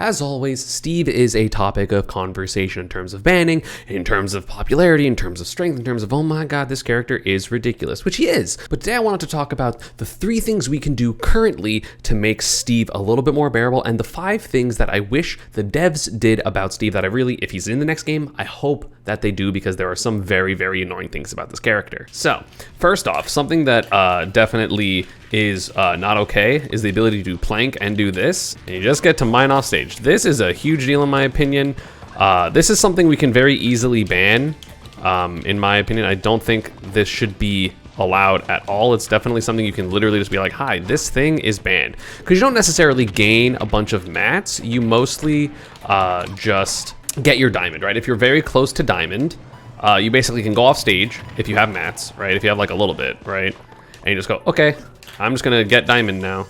As always, Steve is a topic of conversation in terms of banning, in terms of popularity, in terms of strength, in terms of, oh my god, this character is ridiculous, which he is. But today I wanted to talk about the 3 things we can do currently to make Steve a little bit more bearable, and the 5 things that I wish the devs did about Steve that I really, if he's in the next game, I hope that they do, because there are some very, very annoying things about this character. So, first off, something that definitely is not okay is the ability to plank and do this, and you just get to mine off stage. This is a huge deal in my opinion. This is something we can very easily ban. In my opinion, I don't think this should be allowed at all. It's definitely something you can literally just be like, hi, this thing is banned. Because you don't necessarily gain a bunch of mats, you mostly just get your diamond, right? If you're very close to diamond, you basically can go off stage if you have mats, right? If you have like a little bit, right? And you just go, okay, I'm just gonna get diamond now.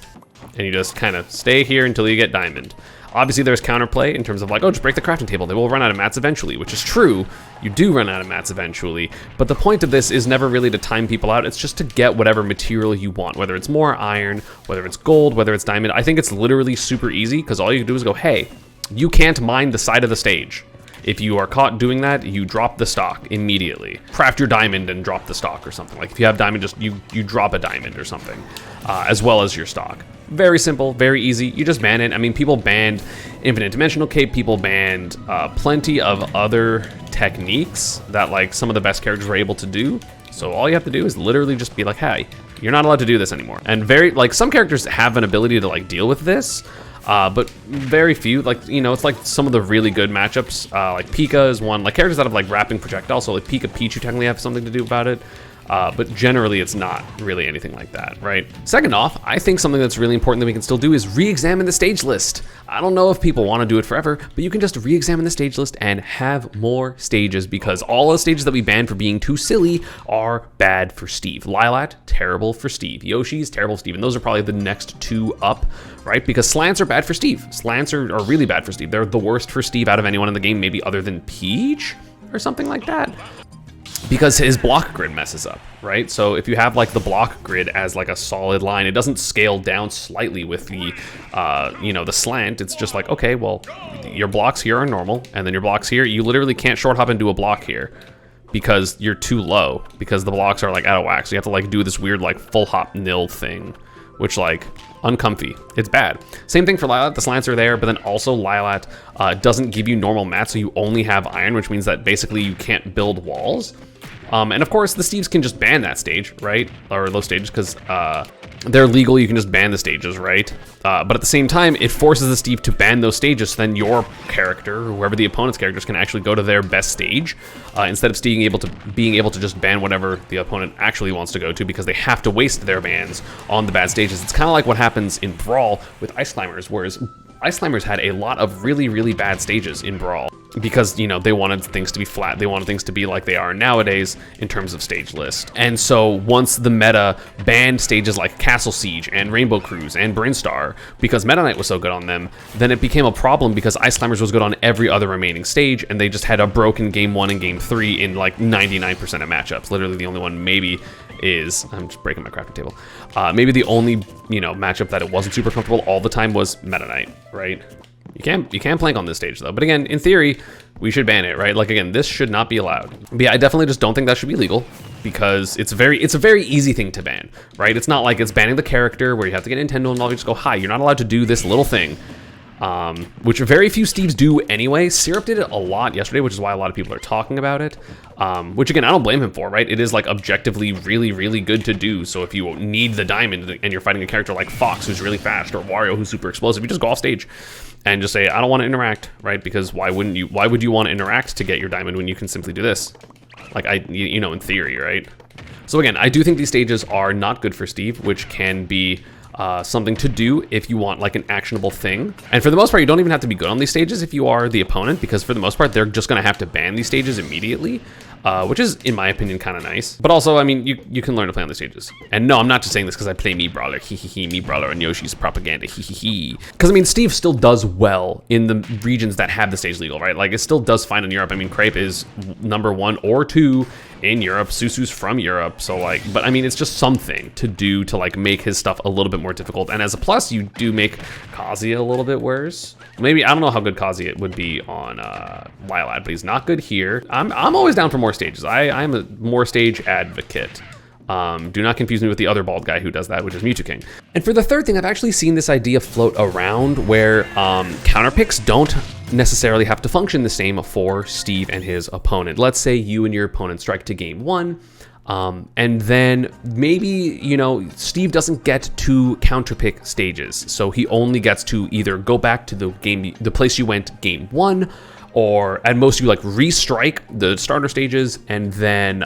And you just kind of stay here until you get diamond. Obviously there's counterplay in terms of like, oh, just break the crafting table. They will run out of mats eventually, which is true. You do run out of mats eventually. But the point of this is never really to time people out. It's just to get whatever material you want, whether it's more iron, whether it's gold, whether it's diamond. I think it's literally super easy because all you can do is go, hey, you can't mine the side of the stage. If you are caught doing that, you drop the stock immediately. Craft your diamond and drop the stock or something. Like if you have diamond, just you drop a diamond or something, as well as your stock. Very simple, very easy. You just ban it. I mean, people banned Infinite Dimensional Cape. People banned plenty of other techniques that like some of the best characters were able to do. So all you have to do is literally just be like, hey, you're not allowed to do this anymore. And very, like, some characters have an ability to like deal with this. But very few, like, you know, it's like some of the really good matchups, like Pika is one, like characters that have like wrapping projectiles, so like Pika, Pichu technically have something to do about it, but generally it's not really anything like that, right? Second off, I think something that's really important that we can still do is re-examine the stage list. I don't know if people want to do it forever, but you can just re-examine the stage list and have more stages, because all the stages that we banned for being too silly are bad for Steve. Lilat, terrible for Steve. Yoshi's terrible for Steve, and those are probably the next 2 up, right? Because slants are bad for Steve. Slants are really bad for Steve. They're the worst for Steve out of anyone in the game, maybe other than Peach or something like that. Because his block grid messes up, right? So if you have like the block grid as like a solid line, it doesn't scale down slightly with the, you know, the slant. It's just like, okay, well, your blocks here are normal, and then your blocks here, you literally can't short hop and do a block here because you're too low, because the blocks are like out of whack. So you have to like do this weird like full hop nil thing, which like uncomfy. It's bad. Same thing for Lilat. The slants are there, but then also Lilat doesn't give you normal mats, so you only have iron, which means that basically you can't build walls. And of course, the Steves can just ban that stage, right? Or those stages, because they're legal. You can just ban the stages, right? But at the same time, it forces the Steve to ban those stages, so then your character, or whoever the opponent's characters, can actually go to their best stage, instead of being able to just ban whatever the opponent actually wants to go to, because they have to waste their bans on the bad stages. It's kind of like what happens in Brawl with Ice Climbers, whereas Ice Climbers had a lot of really, really bad stages in Brawl, because, you know, they wanted things to be flat. They wanted things to be like they are nowadays in terms of stage list. And so once the meta banned stages like Castle Siege and Rainbow Cruise and Brinstar, because Meta Knight was so good on them, then it became a problem because Ice Climbers was good on every other remaining stage, and they just had a broken Game 1 and Game 3 in like 99% of matchups. Literally the only one maybe is, I'm just breaking my crafting table, maybe the only, you know, matchup that it wasn't super comfortable all the time was Meta Knight, right? You can't plank on this stage though, but again, in theory, we should ban it, right? Like again, this should not be allowed. But yeah, I definitely just don't think that should be legal, because it's a very easy thing to ban, right? It's not like it's banning the character where you have to get Nintendo involved. You just go, hi, you're not allowed to do this little thing, which very few Steves do anyway. Syrup did it a lot yesterday, which is why a lot of people are talking about it, which again, I don't blame him for, right? It is like objectively really, really good to do. So if you need the diamond and you're fighting a character like Fox, who's really fast, or Wario, who's super explosive, you just go off stage and just say, I don't want to interact, right? Because why would you want to interact to get your diamond when you can simply do this? Like, you know, in theory, right? So again, I do think these stages are not good for Steve, which can be something to do if you want like an actionable thing. And for the most part, you don't even have to be good on these stages if you are the opponent, because for the most part, they're just going to have to ban these stages immediately. which is, in my opinion, kind of nice. But also, I mean, you can learn to play on the stages. And no, I'm not just saying this because I play Mii Brawler, Mii Brawler and Yoshi's propaganda, Because, I mean, Steve still does well in the regions that have the stage legal, right? Like, it still does fine in Europe. I mean, Crepe is #1 or 2 in Europe. Susu's from Europe, so like, but I mean, it's just something to do to like make his stuff a little bit more difficult. And as a plus, you do make Kazuya a little bit worse. Maybe, I don't know how good Kazuya would be on Lylad, but he's not good here. I'm always down for more stages. I'm a more stage advocate. Do not confuse me with the other bald guy who does that, which is Mewtwo King. And for the third thing, I've actually seen this idea float around where counterpicks don't necessarily have to function the same for Steve and his opponent. Let's say you and your opponent strike to game 1, and then maybe, you know, Steve doesn't get 2 counterpick stages, so he only gets to either go back to the place you went game 1, or at most you like restrike the starter stages, and then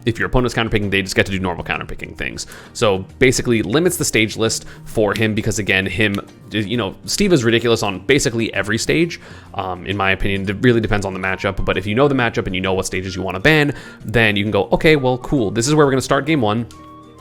if your opponent's counterpicking, they just get to do normal counterpicking things. So basically limits the stage list for him, because again, you know, Steve is ridiculous on basically every stage. In my opinion, it really depends on the matchup, but if you know the matchup and you know what stages you want to ban, then you can go, okay, well, cool, this is where we're going to start game 1.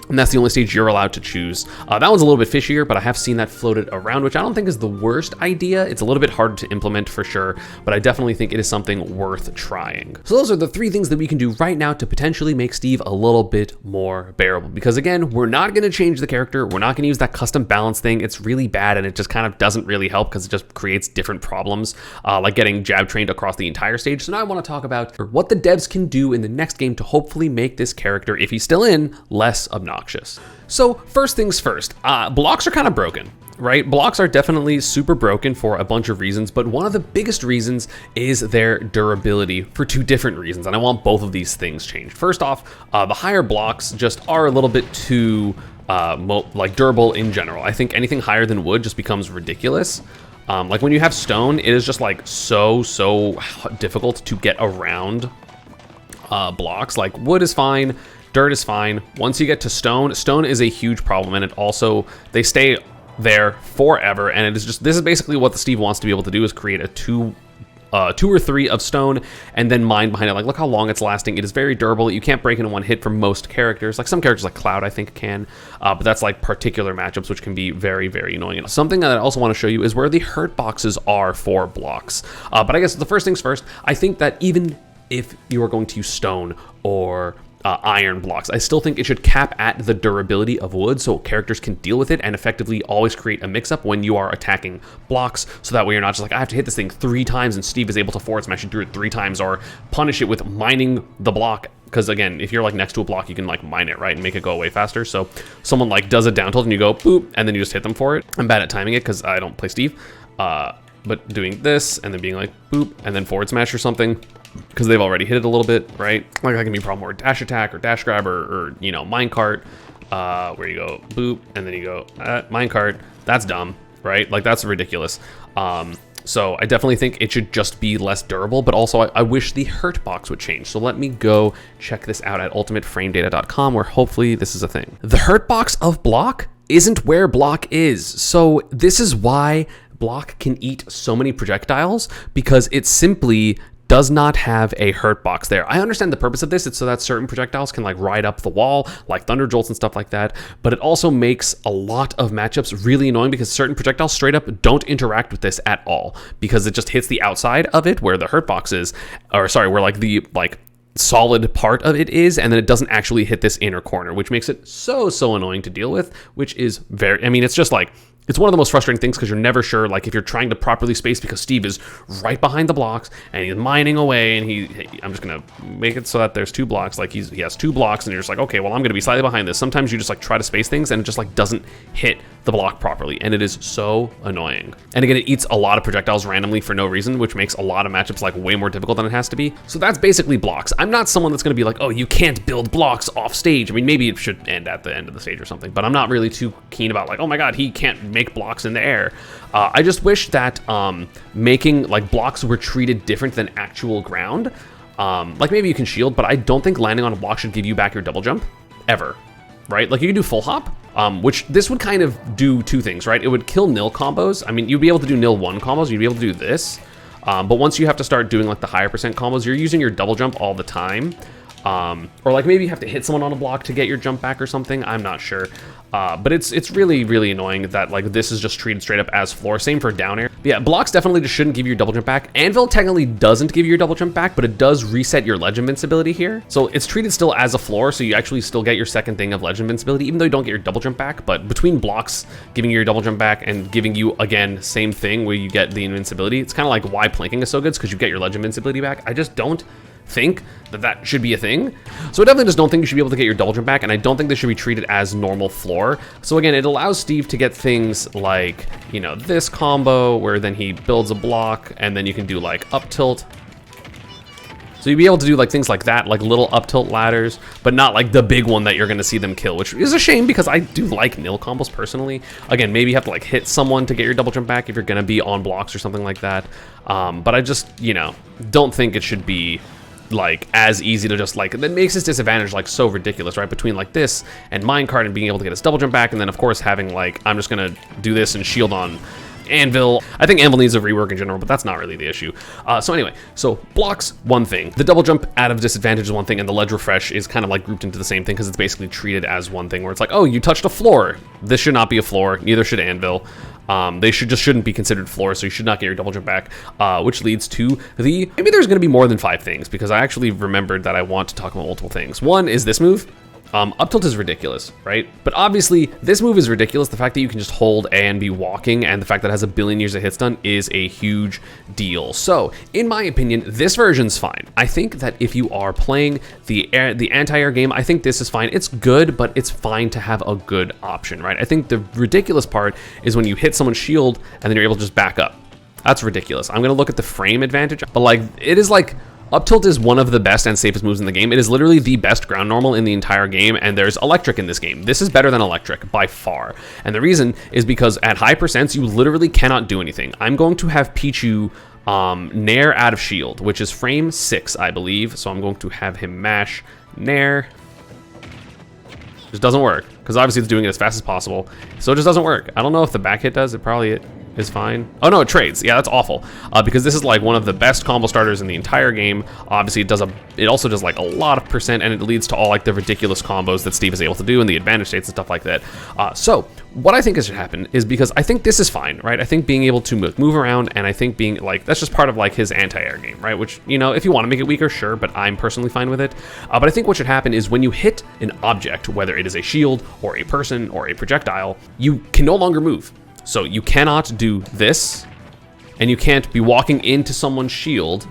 And that's the only stage you're allowed to choose. That one's a little bit fishier, but I have seen that floated around, which I don't think is the worst idea. It's a little bit harder to implement for sure, but I definitely think it is something worth trying. So those are the 3 things that we can do right now to potentially make Steve a little bit more bearable. Because again, we're not going to change the character. We're not going to use that custom balance thing. It's really bad, and it just kind of doesn't really help because it just creates different problems, like getting jab trained across the entire stage. So now I want to talk about what the devs can do in the next game to hopefully make this character, if he's still in, less obnoxious. So first things first, blocks are kind of broken, right? Blocks are definitely super broken for a bunch of reasons, but one of the biggest reasons is their durability for 2 different reasons, and I want both of these things changed. First off, the higher blocks just are a little bit too like durable in general. I think anything higher than wood just becomes ridiculous. Like when you have stone, it is just like so difficult to get around blocks. Like wood is fine. Dirt is fine. Once you get to stone is a huge problem, and it also, they stay there forever, and it is just, this is basically what the Steve wants to be able to do, is create a 2 or 3 of stone and then mine behind it. Like, look how long it's lasting. It is very durable. You can't break it in one hit for most characters. Like some characters like Cloud, I think, can, but that's like particular matchups, which can be very annoying. And something that I also want to show you is where the hurt boxes are for blocks. But I guess the first things first, I think that even if you are going to use stone or iron blocks, I still think it should cap at the durability of wood so characters can deal with it and effectively always create a mix-up when you are attacking blocks, so that way you're not just like, I have to hit this thing 3 times and Steve is able to forward smash it through it 3 times, or punish it with mining the block, because again, if you're like next to a block, you can like mine it, right, and make it go away faster. So someone like does a down tilt and you go boop, and then you just hit them for it. I'm bad at timing it because I don't play Steve, but doing this and then being like boop and then forward smash or something, because they've already hit it a little bit, right? Like that can be a problem, or dash attack or dash grab, or you know, minecart, where you go boop and then you go minecart. That's dumb, right? Like that's ridiculous. So I definitely think it should just be less durable, but also I wish the hurt box would change. So let me go check this out at ultimateframedata.com, where hopefully this is a thing. The hurt box of block isn't where block is. So this is why block can eat so many projectiles, because it simply does not have a hurt box there. I understand the purpose of this. It's so that certain projectiles can like ride up the wall, like thunder jolts and stuff like that. But it also makes a lot of matchups really annoying, because certain projectiles straight up don't interact with this at all, because it just hits the outside of it where the hurt box is, or sorry, where like the solid part of it is, and then it doesn't actually hit this inner corner, which makes it so annoying to deal with, which is very, I mean, it's just like, it's one of the most frustrating things, because you're never sure, like if you're trying to properly space, because Steve is right behind the blocks and he's mining away, and I'm just gonna make it so that there's 2 blocks, like he has 2 blocks, and you're just like, okay, well, I'm gonna be slightly behind this. Sometimes you just like try to space things and it just like doesn't hit the block properly, and it is so annoying. And again, it eats a lot of projectiles randomly for no reason, which makes a lot of matchups like way more difficult than it has to be. So that's basically blocks. I'm not someone that's gonna be like, oh, you can't build blocks off stage. I mean, maybe it should end at the end of the stage or something, but I'm not really too keen about like, oh my god, he can't make blocks in the air. I just wish that making like blocks were treated different than actual ground. Like maybe you can shield, but I don't think landing on a block should give you back your double jump ever, right? Like you can do full hop, which this would kind of do 2 things, right? It would kill nil combos. I mean, you'd be able to do nil 1 combos. You'd be able to do this, But once you have to start doing like the higher percent combos, you're using your double jump all the time. Or like maybe you have to hit someone on a block to get your jump back or something. I'm not sure. But it's really, really annoying that like this is just treated straight up as floor. Same for down air. But yeah, blocks definitely just shouldn't give you your double jump back. Anvil technically doesn't give you your double jump back, but it does reset your ledge invincibility here. So it's treated still as a floor, so you actually still get your second thing of ledge invincibility, even though you don't get your double jump back. But between blocks giving you your double jump back and giving you, again, same thing where you get the invincibility, it's kind of like why planking is so good, because you get your ledge invincibility back. I just don't think that should be a thing. So I definitely just don't think you should be able to get your double jump back, and I don't think this should be treated as normal floor. So again, it allows Steve to get things like, you know, this combo where then he builds a block and then you can do like up tilt. So you'd be able to do like things like that, like little up tilt ladders, but not like the big one that you're gonna see them kill, which is a shame because I do like nil combos personally. Again, maybe you have to like hit someone to get your double jump back if you're gonna be on blocks or something like that. But I just, you know, don't think it should be like as easy to just like, that makes his disadvantage like so ridiculous, right? Between like this and minecart and being able to get his double jump back, and then of course having like, I'm just gonna do this and shield on Anvil. I think Anvil needs a rework in general, but that's not really the issue. So anyway, so blocks, one thing. The double jump out of disadvantage is one thing, and the ledge refresh is kind of like grouped into the same thing because it's basically treated as one thing where it's like, oh, you touched a floor. This should not be a floor, neither should Anvil. They shouldn't be considered floor, so you should not get your double jump back, which leads to maybe there's going to be more than 5 things, because I actually remembered that I want to talk about multiple things. One is this move. Up tilt is ridiculous, right? But obviously, this move is ridiculous. The fact that you can just hold and be walking, and the fact that it has 1 billion years of hit stun is a huge deal. So, in my opinion, this version's fine. I think that if you are playing the anti-air game, I think this is fine. It's good, but it's fine to have a good option, right? I think the ridiculous part is when you hit someone's shield, and then you're able to just back up. That's ridiculous. I'm gonna look at the frame advantage, but like, it is like, up tilt is one of the best and safest moves in the game. It is literally the best ground normal in the entire game, and there's electric in this game. This is better than electric by far. And the reason is because at high percents, you literally cannot do anything. I'm going to have Pichu nair out of shield, which is frame 6, I believe. So I'm going to have him mash nair. Just doesn't work, because obviously it's doing it as fast as possible. So it just doesn't work. I don't know if the back hit does. It probably is fine. Oh no, it trades. Yeah, that's awful. Because this is like one of the best combo starters in the entire game. Obviously, it also does like a lot of percent, and it leads to all like the ridiculous combos that Steve is able to do in the advantage states and stuff like that. So what I think should happen is, because I think this is fine, right? I think being able to move around, and I think being like, that's just part of like his anti-air game, right? Which, you know, if you want to make it weaker, sure, but I'm personally fine with it. But I think what should happen is when you hit an object, whether it is a shield or a person or a projectile, you can no longer move. So you cannot do this, and you can't be walking into someone's shield,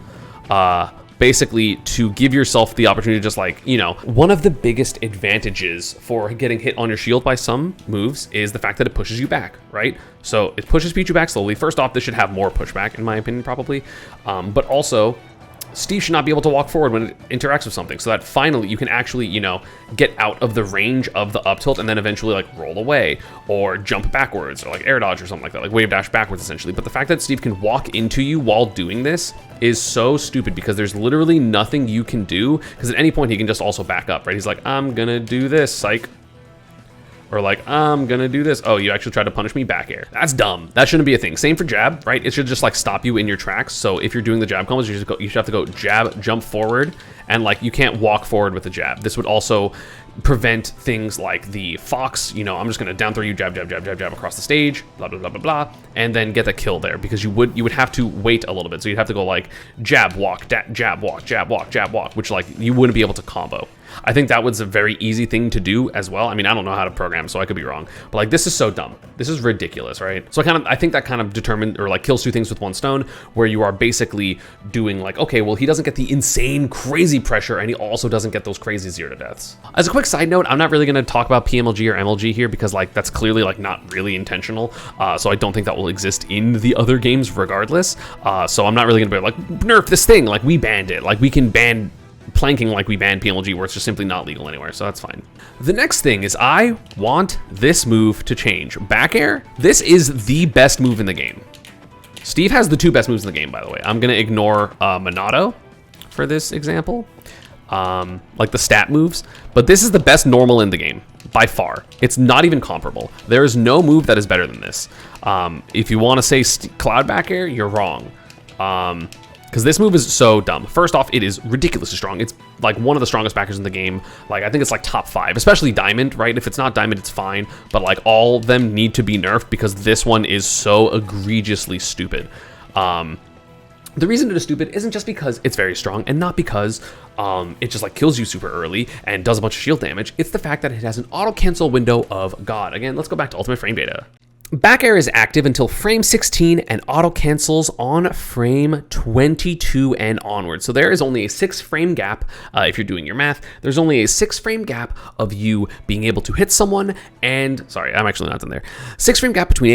basically to give yourself the opportunity to just like, you know, one of the biggest advantages for getting hit on your shield by some moves is the fact that it pushes you back, right? So it pushes Pichu back slowly. First off, this should have more pushback in my opinion, probably. But also, Steve should not be able to walk forward when it interacts with something, so that finally you can actually, you know, get out of the range of the up tilt and then eventually like roll away or jump backwards or like air dodge or something like that, like wave dash backwards essentially. But the fact that Steve can walk into you while doing this is so stupid, because there's literally nothing you can do, because at any point he can just also back up, right? He's like, I'm gonna do this, psych. Or like, I'm gonna do this. Oh, you actually tried to punish me, back air. That's dumb. That shouldn't be a thing. Same for jab, right? It should just like stop you in your tracks. So if you're doing the jab combos, you should have to go jab, jump forward, and like you can't walk forward with the jab. This would also prevent things like the fox, you know, I'm just gonna down throw you, jab, jab, jab, jab, jab across the stage, blah, blah, blah, blah, blah, and then get the kill there, because you would have to wait a little bit. So you'd have to go like jab, walk, jab, walk, jab, walk, jab, walk, which like you wouldn't be able to combo. I think that was a very easy thing to do as well. I mean, I don't know how to program, so I could be wrong, but like, this is so dumb. This is ridiculous, right? So I think that kind of determined, or like kills 2 things with 1 stone, where you are basically doing like, okay, well, he doesn't get the insane crazy pressure, and he also doesn't get those crazy 0 to deaths. As a quick side note, I'm not really going to talk about PMLG or MLG here, because like that's clearly like not really intentional. So I don't think that will exist in the other games regardless. So I'm not really going to be like, nerf this thing, like we banned it, like we can ban planking like we banned PMLG, where it's just simply not legal anywhere, so that's fine. The next thing is, I want this move to change. Back air, this is the best move in the game. Steve has the 2 best moves in the game, by the way. I'm gonna ignore Monado for this example, like the stat moves, but this is the best normal in the game, by far. It's not even comparable. There is no move that is better than this. If you wanna say Cloud back air, you're wrong. Because this move is so dumb. First off, it is ridiculously strong. It's like one of the strongest backers in the game. Like, I think it's like top 5, especially Diamond, right? If it's not Diamond, it's fine. But like, all of them need to be nerfed because this one is so egregiously stupid. The reason it is stupid isn't just because it's very strong and not because it just like kills you super early and does a bunch of shield damage. It's the fact that it has an auto cancel window of God. Again, let's go back to ultimate frame data. Back air is active until frame 16 and auto cancels on frame 22 and onward. So there is only a 6 frame gap. If you're doing your math, there's only a 6 frame gap of you being able to hit someone and, sorry, I'm actually not done there. 6 frame gap between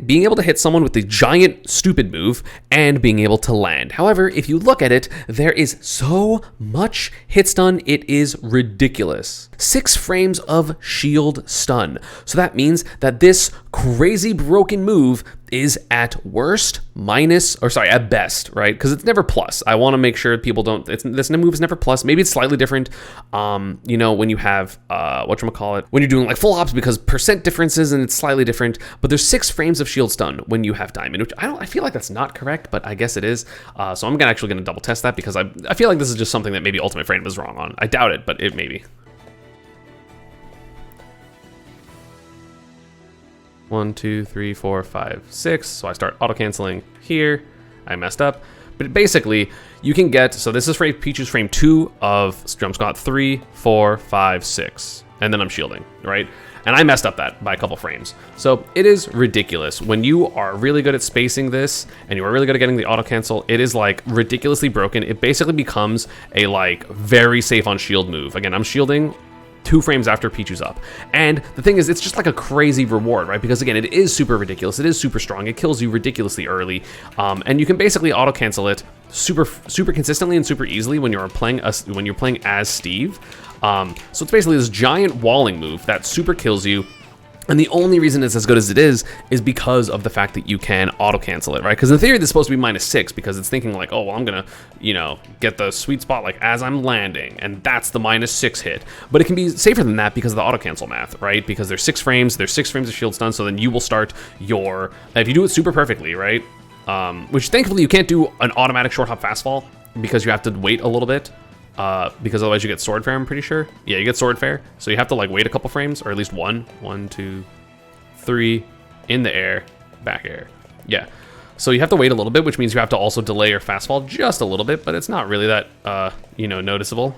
being able to hit someone with the giant stupid move and being able to land. However, if you look at it, there is so much hit stun, it is ridiculous. 6 frames of shield stun. So that means that this crazy broken move is at worst at best, right? Because it's never plus. I want to make sure people don't, this move is never plus. Maybe it's slightly different, you know, when you have, when you're doing like full hops because percent differences and it's slightly different, but there's 6 frames of shield stun when you have Diamond, which I feel like that's not correct, but I guess it is. So I'm actually going to double test that because I feel like this is just something that maybe Ultimate Frame was wrong on. I doubt it, but it may be. 1, 2, 3, 4, 5, 6. So I start auto canceling here. I messed up. But basically, you can get, so this is Pichu's frame 2 of Jump Squat 3, 4, 5, 6. And then I'm shielding, right? And I messed up that by a couple frames. So it is ridiculous. When you are really good at spacing this and you are really good at getting the auto cancel, it is like ridiculously broken. It basically becomes a like very safe on shield move. Again, I'm shielding 2 frames after Pichu's up. And the thing is, it's just like a crazy reward, right? Because again, it is super ridiculous. It is super strong. It kills you ridiculously early. And you can basically auto cancel it super consistently and super easily when you're playing as Steve. So it's basically this giant walling move that super kills you. And the only reason it's as good as it is because of the fact that you can auto cancel it, right? Because in theory, this is supposed to be -6 because it's thinking like, oh, well, I'm gonna, you know, get the sweet spot like as I'm landing, and that's the -6 hit. But it can be safer than that because of the auto cancel math, right? Because there's 6 frames of shield stun, so then you will start your, if you do it super perfectly, right? Which thankfully you can't do an automatic short hop fast fall because you have to wait a little bit. Because otherwise you get sword fair, I'm pretty sure. Yeah, you get sword fair. So you have to like wait a couple frames, or at least 1, 2, 3, in the air, back air. Yeah. So you have to wait a little bit, which means you have to also delay your fast fall just a little bit, but it's not really that, you know, noticeable.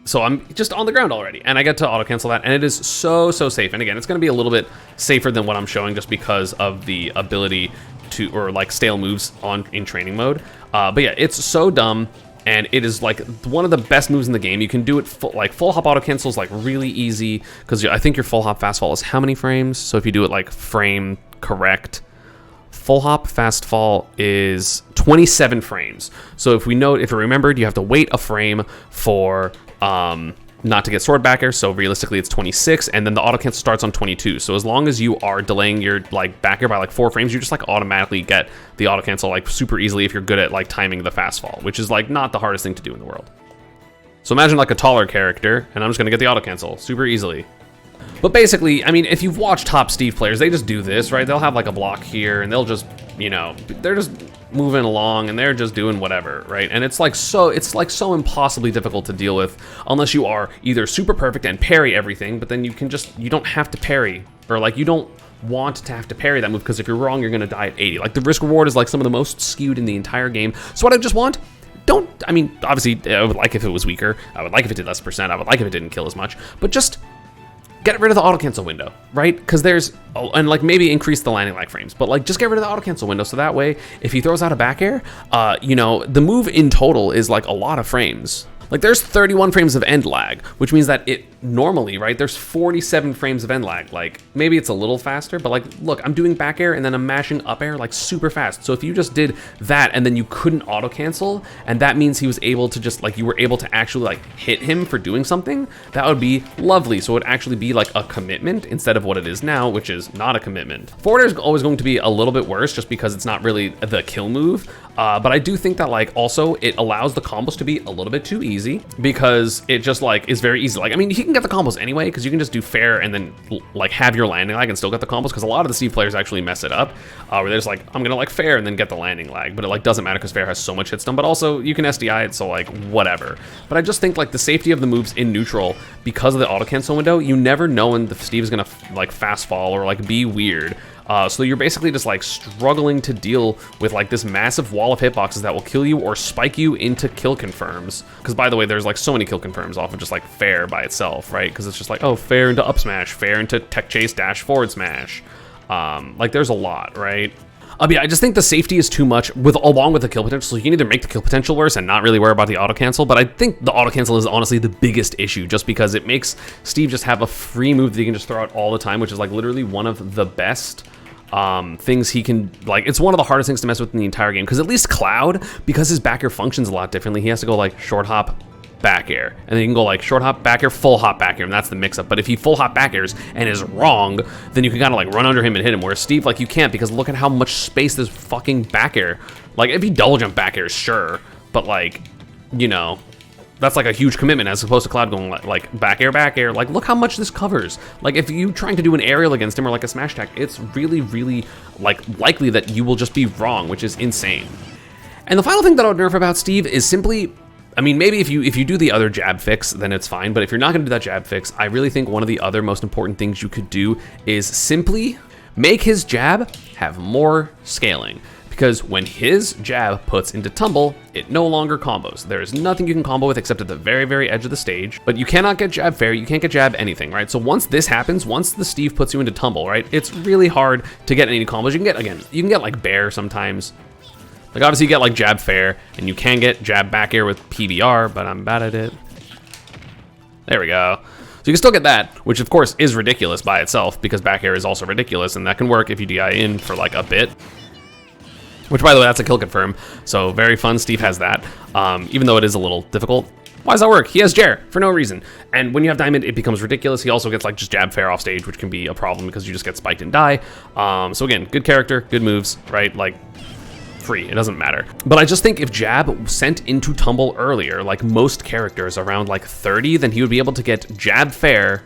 So I'm just on the ground already, and I get to auto cancel that, and it is so safe. And again, it's going to be a little bit safer than what I'm showing just because of the ability to, or like stale moves in training mode. But yeah, it's so dumb, and it is like one of the best moves in the game. You can do it full hop auto cancel is like really easy because I think your full hop fast fall is how many frames? So if you do it like frame correct, full hop fast fall is 27 frames. So if you remembered, you have to wait a frame for not to get sword back air, so realistically it's 26, and then the auto cancel starts on 22. So as long as you are delaying your like back air by like 4 frames, you just like automatically get the auto cancel like super easily if you're good at like timing the fast fall, which is like not the hardest thing to do in the world. So imagine like a taller character, and I'm just gonna get the auto cancel super easily. But basically, I mean, if you've watched top Steve players, they just do this, right? They'll have like a block here, and they'll just, you know, they're just moving along, and they're just doing whatever, right? And it's like so impossibly difficult to deal with unless you are either super perfect and parry everything, but then you don't have to parry, or like you don't want to have to parry that move, because if you're wrong, you're gonna die at 80. Like the risk reward is like some of the most skewed in the entire game. So what I just want, I mean, obviously I would like if it was weaker, I would like if it did less percent, I would like if it didn't kill as much, but just get rid of the auto cancel window, right? Because and like maybe increase the landing lag frames, but like just get rid of the auto cancel window, so that way if he throws out a back air, you know, the move in total is like a lot of frames. Like there's 31 frames of end lag, which means that it normally, right, there's 47 frames of end lag. Like maybe it's a little faster, but like, look, I'm doing back air and then I'm mashing up air like super fast. So if you just did that and then you couldn't auto cancel, and that means he was able to just like, you were able to actually like hit him for doing something, that would be lovely. So it would actually be like a commitment instead of what it is now, which is not a commitment. Forward air is always going to be a little bit worse just because it's not really the kill move. But I do think that like also it allows the combos to be a little bit too easy because it just like is very easy. Like, I mean, you can get the combos anyway because you can just do fair and then like have your landing lag and still get the combos, because a lot of the Steve players actually mess it up where they're just like, I'm gonna like fair and then get the landing lag, but it like doesn't matter because fair has so much hit stun, but also you can SDI it, so like whatever. But I just think like the safety of the moves in neutral, because of the auto cancel window, you never know when the Steve is gonna like fast fall or like be weird. So you're basically just like struggling to deal with like this massive wall of hitboxes that will kill you or spike you into kill confirms. Because by the way, there's like so many kill confirms off of just like fair by itself, right? Because it's just like, oh, fair into up smash, fair into tech chase dash forward smash. Like there's a lot, right? But yeah, I just think the safety is too much along with the kill potential. So you can either make the kill potential worse and not really worry about the auto cancel, but I think the auto cancel is honestly the biggest issue, just because it makes Steve just have a free move that he can just throw out all the time, which is like literally one of the best things he can, like, it's one of the hardest things to mess with in the entire game, because at least Cloud, because his back air functions a lot differently, he has to go like short hop, back air, and then you can go like short hop, back air, full hop, back air, and that's the mix up. But if he full hop back airs and is wrong, then you can kind of like run under him and hit him, whereas Steve, like, you can't, because look at how much space this fucking back air, like, if he double jump back airs, sure, but like, you know, that's like a huge commitment as opposed to Cloud going like back air, like look how much this covers. Like if you trying to do an aerial against him or like a smash attack, it's really, really like likely that you will just be wrong, which is insane. And the final thing that I would nerf about Steve is simply, I mean, maybe if you do the other jab fix, then it's fine, but if you're not gonna do that jab fix, I really think one of the other most important things you could do is simply make his jab have more scaling. Because when his jab puts into tumble, it no longer combos. There is nothing you can combo with except at the very, very edge of the stage. But you cannot get jab fair, you can't get jab anything, right? So once this happens, once the Steve puts you into tumble, right, it's really hard to get any combos. You can get, again, you can get like bear sometimes. Like obviously you get like jab fair, and you can get jab back air with PBR, but I'm bad at it. There we go. So you can still get that, which of course is ridiculous by itself, because back air is also ridiculous, and that can work if you DI in for like a bit. Which, by the way, that's a kill confirm, so very fun. Steve has that, even though it is a little difficult. Why does that work? He has Jer for no reason. And when you have Diamond, it becomes ridiculous. He also gets like just jab fair off stage, which can be a problem because you just get spiked and die. So again, good character, good moves, right? Like free, it doesn't matter. But I just think if jab sent into tumble earlier, like most characters around like 30, then he would be able to get jab fair.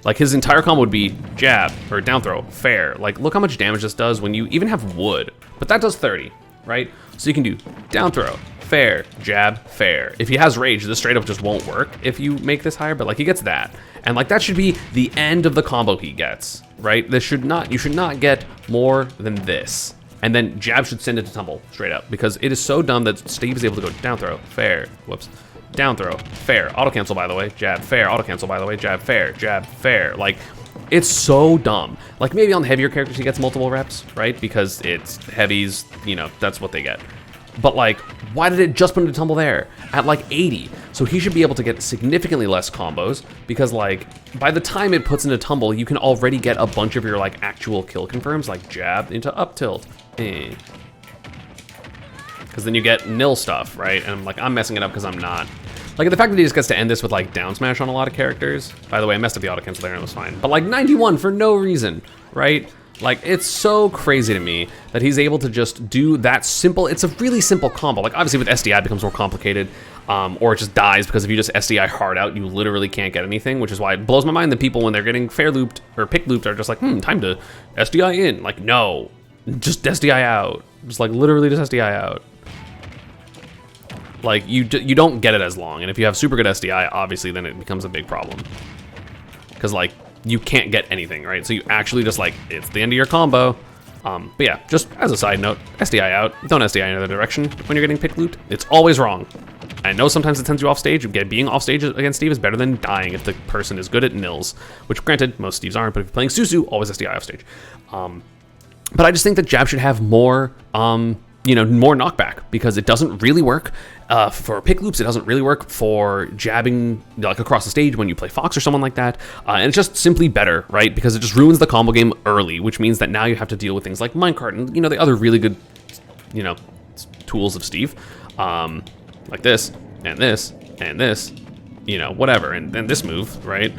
Like his entire combo would be jab or down throw, fair. Like look how much damage this does when you even have wood, but that does 30, right? So you can do down throw, fair, jab, fair. If he has rage, this straight up just won't work if you make this higher, but like he gets that. And like that should be the end of the combo he gets, right? You should not get more than this. And then jab should send it to tumble straight up, because it is so dumb that Steve is able to go down throw, fair, whoops. Down throw, fair, auto cancel by the way, jab, fair, auto cancel by the way, jab, fair. Like, it's so dumb. Like maybe on heavier characters he gets multiple reps, right? Because it's heavies, you know, that's what they get. But like, why did it just put into tumble there at like 80? So he should be able to get significantly less combos, because like by the time it puts into tumble, you can already get a bunch of your like actual kill confirms, like jab into up tilt. Because then you get nil stuff, right? And I'm messing it up because I'm not. Like the fact that he just gets to end this with like down smash on a lot of characters. By the way, I messed up the auto cancel there and it was fine. But like 91 for no reason, right? Like it's so crazy to me that he's able to just do that simple. It's a really simple combo. Like obviously with SDI it becomes more complicated, or it just dies, because if you just SDI hard out, you literally can't get anything, which is why it blows my mind that people when they're getting fair looped or pick looped are just like, time to SDI in. Like no, just SDI out. Just like literally just SDI out. Like you don't get it as long, and if you have super good SDI, obviously then it becomes a big problem, because like you can't get anything, right? So you actually just like, it's the end of your combo. But yeah, just as a side note, SDI out, don't SDI in the other direction when you're getting pick looped. It's always wrong. I know sometimes it sends you off stage. Being off stage against Steve is better than dying if the person is good at nils, which granted most Steves aren't, but if you're playing Susu, always SDI off stage. But I just think that jab should have more more knockback, because it doesn't really work for pick loops. It doesn't really work for jabbing like across the stage when you play Fox or someone like that. And it's just simply better, right? Because it just ruins the combo game early, which means that now you have to deal with things like minecart and the other really good tools of Steve, like this and this and this, whatever, and this move, right?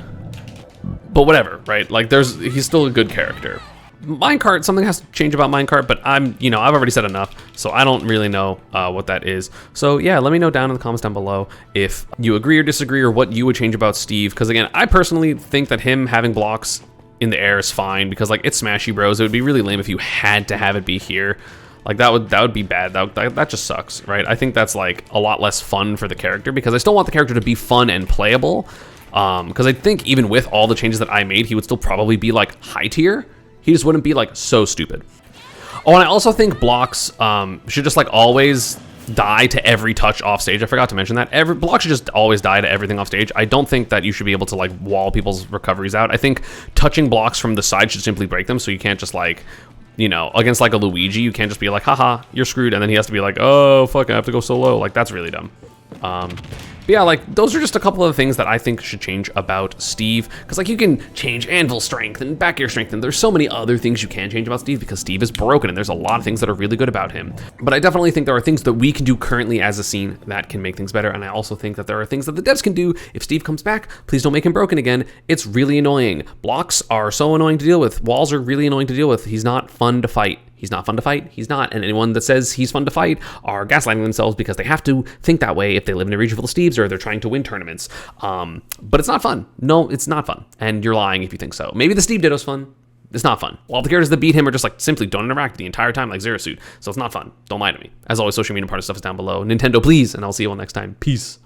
But whatever, right? Like he's still a good character. minecart, something has to change about minecart, but I've already said enough, so I don't really know what that is. So yeah, let me know down in the comments down below if you agree or disagree, or what you would change about Steve. Because again, I personally think that him having blocks in the air is fine, because like, it's Smashy Bros. It would be really lame if you had to have it be here. Like that would be bad. That just sucks, right? I think that's like a lot less fun for the character, because I still want the character to be fun and playable. Because I think even with all the changes that I made, he would still probably be like high tier. He just wouldn't be like so stupid. Oh, and I also think blocks should just like always die to every touch off stage. I forgot to mention that. Every block should just always die to everything off stage. I don't think that you should be able to like wall people's recoveries out. I think touching blocks from the side should simply break them, so you can't just like, against like a Luigi, you can't just be like, haha, you're screwed, and then he has to be like, oh fuck, I have to go so low. Like, that's really dumb. But yeah, like, those are just a couple of things that I think should change about Steve, because like, you can change anvil strength and back air strength, and there's so many other things you can change about Steve, because Steve is broken, and there's a lot of things that are really good about him. But I definitely think there are things that we can do currently as a scene that can make things better, and I also think that there are things that the devs can do. If Steve comes back, please don't make him broken again. It's really annoying. Blocks are so annoying to deal with. Walls are really annoying to deal with. He's not fun to fight. He's not fun to fight. He's not. And anyone that says he's fun to fight are gaslighting themselves, because they have to think that way if they live in a region full of Steves or they're trying to win tournaments. But it's not fun. No, it's not fun. And you're lying if you think so. Maybe the Steve Ditto's fun. It's not fun. All the characters that beat him are just like simply don't interact the entire time, like Zero Suit. So it's not fun. Don't lie to me. As always, social media part of stuff is down below. Nintendo, please. And I'll see you all next time. Peace.